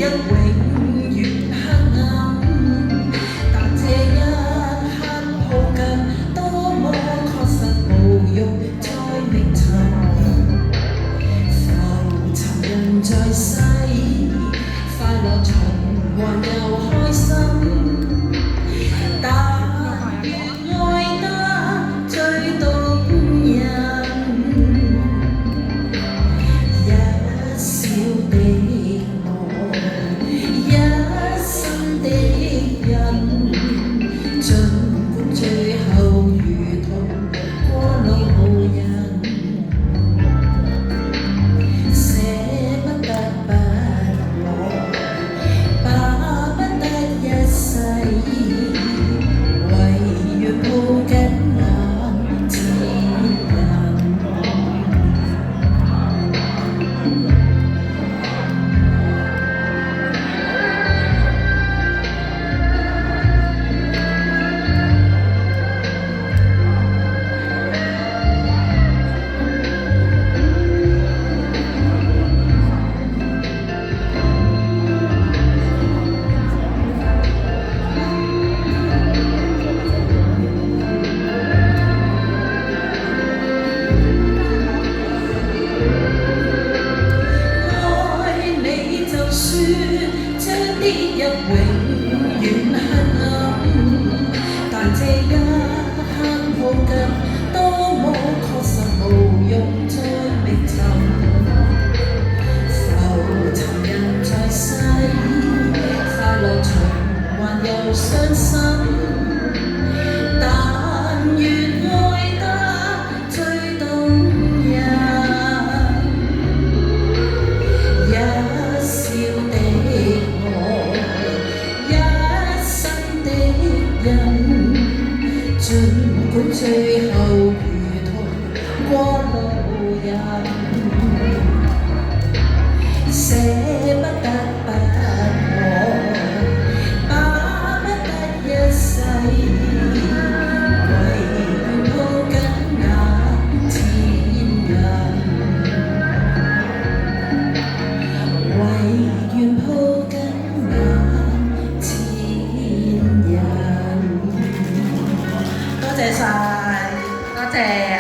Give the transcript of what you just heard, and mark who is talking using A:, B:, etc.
A: 永遠黑暗，但這一刻抱緊，多麼確實無用再覓尋。浮沉人在世，快樂循環又開心。永遠黑暗，但這一刻抱緊，多麼確實無用再覓尋。浮沉人在世，快樂循環又傷心。但願愛得最動人，一笑的儘管最後如同過路人，捨不得不愛，巴不得一世，唯願抱緊那天人，唯願抱緊那天人。多謝晒，多謝。